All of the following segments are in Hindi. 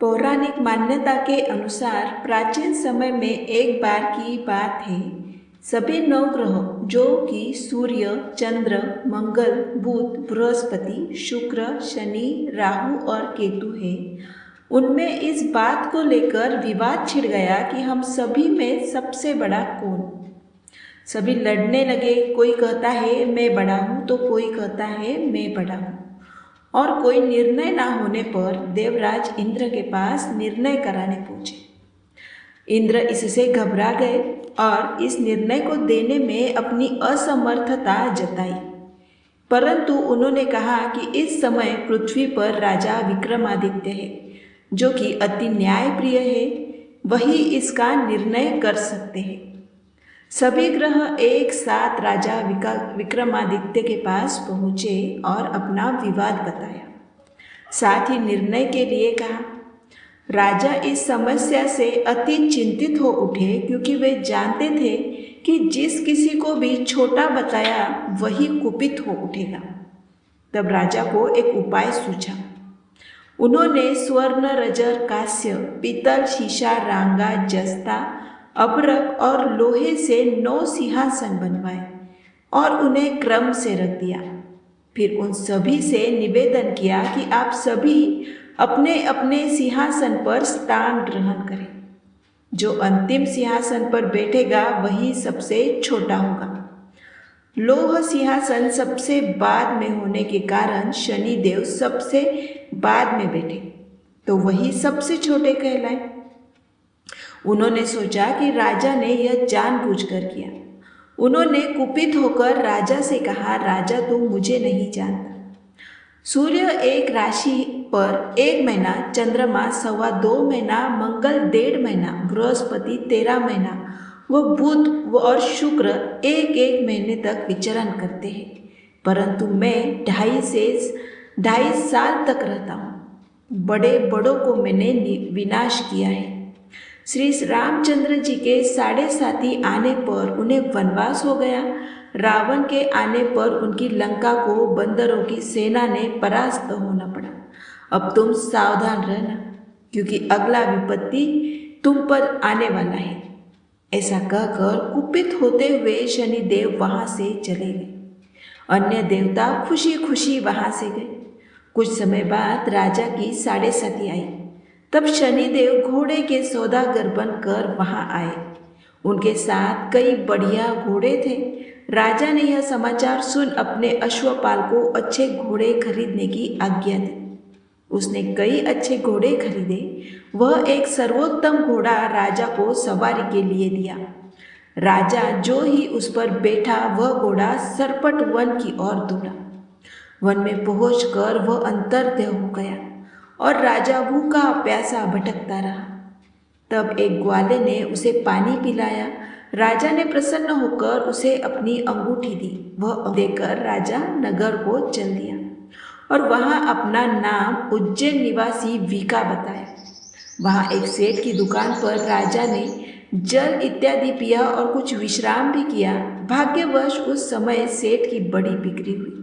पौराणिक मान्यता के अनुसार प्राचीन समय में एक बार की बात है। सभी नवग्रह जो कि सूर्य, चंद्र, मंगल, बुध, बृहस्पति, शुक्र, शनि, राहु और केतु है, उनमें इस बात को लेकर विवाद छिड़ गया कि हम सभी में सबसे बड़ा कौन। सभी लड़ने लगे। कोई कहता है मैं बड़ा हूँ तो कोई कहता है मैं बड़ा हूँ। और कोई निर्णय ना होने पर देवराज इंद्र के पास निर्णय कराने पहुंचे। इंद्र इससे घबरा गए और इस निर्णय को देने में अपनी असमर्थता जताई। परंतु उन्होंने कहा कि इस समय पृथ्वी पर राजा विक्रमादित्य है, जो कि अति न्यायप्रिय है, वही इसका निर्णय कर सकते हैं। सभी ग्रह एक साथ राजा विक्रमादित्य के पास पहुँचे और अपना विवाद बताया, साथ ही निर्णय के लिए कहा। राजा इस समस्या से अति चिंतित हो उठे, क्योंकि वे जानते थे कि जिस किसी को भी छोटा बताया वही कुपित हो उठेगा। तब राजा को एक उपाय सूझा। उन्होंने स्वर्ण, रजर, कांस्य, पीतल, शीशा, रांगा, जस्ता, अभ्रक और लोहे से 9 सिंहासन बनवाए और उन्हें क्रम से रख दिया। फिर उन सभी से निवेदन किया कि आप सभी अपने अपने सिंहासन पर स्थान ग्रहण करें। जो अंतिम सिंहासन पर बैठेगा वही सबसे छोटा होगा। लोह सिंहासन सबसे बाद में होने के कारण शनिदेव सबसे बाद में बैठे, तो वही सबसे छोटे कहलाए। उन्होंने सोचा कि राजा ने यह जानबूझकर किया। उन्होंने कुपित होकर राजा से कहा, राजा तुम मुझे नहीं जानता। सूर्य एक राशि पर 1 महीना, चंद्रमा 2.25 महीना, मंगल 1.5 महीना, बृहस्पति 13 महीना व बुध और शुक्र 1-1 महीने तक विचरण करते हैं, परंतु मैं 2.5 साल तक रहता हूँ। बड़े बड़ों को मैंने विनाश किया है। श्री रामचंद्र जी के 7.5 आने पर उन्हें वनवास हो गया। रावण के आने पर उनकी लंका को बंदरों की सेना ने परास्त होना पड़ा। अब तुम सावधान रहना, क्योंकि अगला विपत्ति तुम पर आने वाला है। ऐसा कहकर कुपित होते हुए शनिदेव वहां से चले गए। अन्य देवता खुशी खुशी वहां से गए। कुछ समय बाद राजा की 7.5 आई। तब शनिदेव घोड़े के सौदागर बनकर वहां आए। उनके साथ कई बढ़िया घोड़े थे। राजा ने यह समाचार सुन अपने अश्वपाल को अच्छे घोड़े खरीदने की आज्ञा दी। उसने कई अच्छे घोड़े खरीदे। वह एक सर्वोत्तम घोड़ा राजा को सवारी के लिए दिया। राजा जो ही उस पर बैठा, वह घोड़ा सरपट वन की ओर दौड़ा। वन में पहुंचकर वह अंतर्ध्य हो गया और राजा भूखा प्यासा भटकता रहा। तब एक ग्वाले ने उसे पानी पिलाया। राजा ने प्रसन्न होकर उसे अपनी अंगूठी दी। वह देकर राजा नगर को चल दिया और वहां अपना नाम उज्जैन निवासी वीका बताया। वहां एक सेठ की दुकान पर राजा ने जल इत्यादि पिया और कुछ विश्राम भी किया। भाग्यवश उस समय सेठ की बड़ी बिक्री हुई।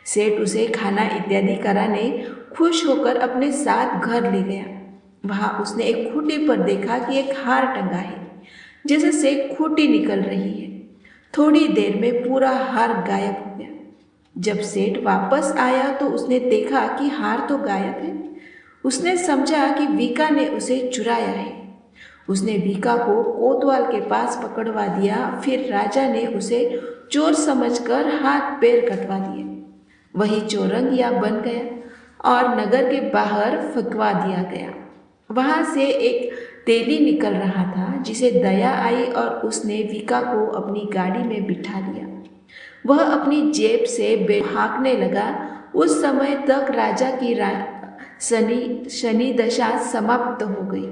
सेठ उसे खाना इत्यादि कराने खुश होकर अपने साथ घर ले गया। वहां उसने एक खूंटी पर देखा कि एक हार टंगा है, जैसे से खूंटी निकल रही है। थोड़ी देर में पूरा हार गायब हो गया। जब सेठ वापस आया तो उसने देखा कि हार तो गायब है। उसने समझा कि वीका ने उसे चुराया है। उसने वीका को कोतवाल के पास पकड़वा दिया। फिर राजा ने उसे चोर समझकर हाथ पैर कटवा दिए। वही चौरंगिया बन गया और नगर के बाहर फंकवा दिया गया। वहां से एक तेली निकल रहा था, जिसे दया आई और उसने वीका को अपनी गाड़ी में बिठा लिया। वह अपनी जेब से हाँकने लगा। उस समय तक राजा की शनि दशा समाप्त हो गई।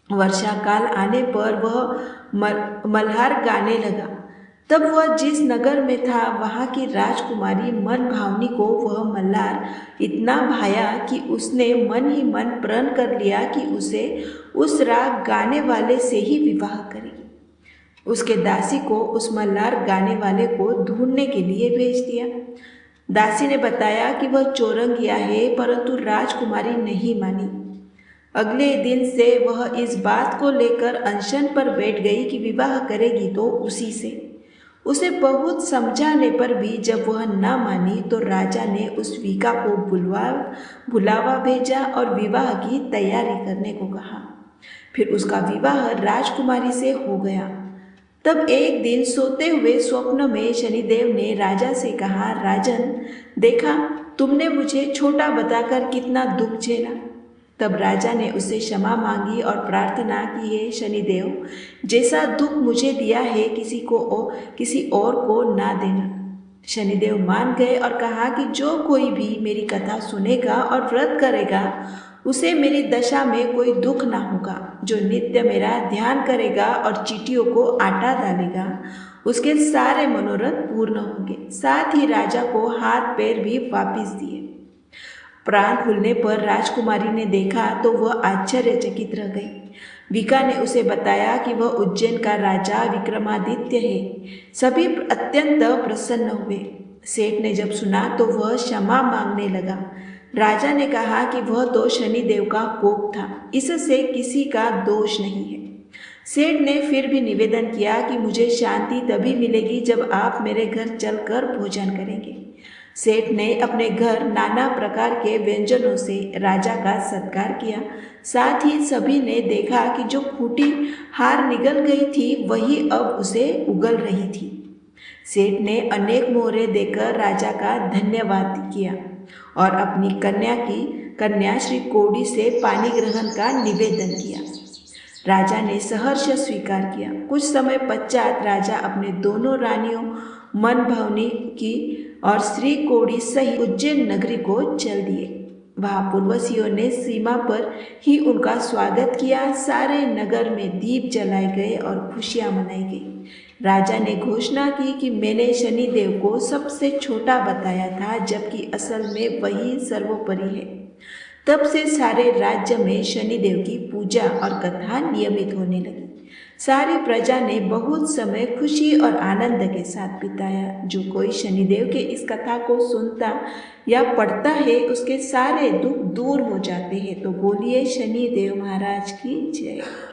वर्षा काल आने पर वह मल्हार गाने लगा। तब वह जिस नगर में था, वहाँ की राजकुमारी मनभावनी को वह मल्हार इतना भाया कि उसने मन ही मन प्रण कर लिया कि उसे उस राग गाने वाले से ही विवाह करेगी। उसके दासी को उस मल्हार गाने वाले को ढूंढने के लिए भेज दिया। दासी ने बताया कि वह चौरंगिया है, परंतु राजकुमारी नहीं मानी। अगले दिन से वह इस बात को लेकर अनशन पर बैठ गई कि विवाह करेगी तो उसी से। उसे बहुत समझाने पर भी जब वह न मानी तो राजा ने उस वीका को बुलावा भेजा और विवाह की तैयारी करने को कहा। फिर उसका विवाह राजकुमारी से हो गया। तब एक दिन सोते हुए स्वप्न में शनिदेव ने राजा से कहा, राजन, देखा तुमने मुझे छोटा बताकर कितना दुख झेला। तब राजा ने उससे क्षमा मांगी और प्रार्थना की, है शनिदेव, जैसा दुख मुझे दिया है किसी और को ना देना। शनिदेव मान गए और कहा कि जो कोई भी मेरी कथा सुनेगा और व्रत करेगा उसे मेरी दशा में कोई दुख ना होगा। जो नित्य मेरा ध्यान करेगा और चींटियों को आटा डालेगा उसके सारे मनोरथ पूर्ण होंगे। साथ ही राजा को हाथ पैर भी वापिस दिए। प्राण खुलने पर राजकुमारी ने देखा तो वह आश्चर्यचकित रह गई। विका ने उसे बताया कि वह उज्जैन का राजा विक्रमादित्य है। सभी अत्यंत प्रसन्न हुए। सेठ ने जब सुना तो वह क्षमा मांगने लगा। राजा ने कहा कि वह तो शनिदेव का कोप था, इससे किसी का दोष नहीं है। सेठ ने फिर भी निवेदन किया कि मुझे शांति तभी मिलेगी जब आप मेरे घर चलकर भोजन करेंगे। सेठ ने अपने घर नाना प्रकार के व्यंजनों से राजा का सत्कार किया। साथ ही सभी ने देखा कि जो फूटी हार निगल गई थी वही अब उसे उगल रही थी। सेठ ने अनेक मोहरे देकर राजा का धन्यवाद किया और अपनी कन्या श्री कौड़ी से पानी ग्रहण का निवेदन किया। राजा ने सहर्ष स्वीकार किया। कुछ समय पश्चात राजा अपने दोनों रानियों मनभवनी की और श्री कौड़ी सहित उज्जैन नगरी को चल दिए। वहाँ पूर्वसियों ने सीमा पर ही उनका स्वागत किया। सारे नगर में दीप जलाए गए और खुशियाँ मनाई गई। राजा ने घोषणा की कि मैंने शनिदेव को सबसे छोटा बताया था, जबकि असल में वही सर्वोपरि है। तब से सारे राज्य में शनिदेव की पूजा और कथा नियमित होने लगी। सारी प्रजा ने बहुत समय खुशी और आनंद के साथ बिताया। जो कोई शनिदेव के इस कथा को सुनता या पढ़ता है उसके सारे दुख दूर हो जाते हैं। तो बोलिए शनिदेव महाराज की जय।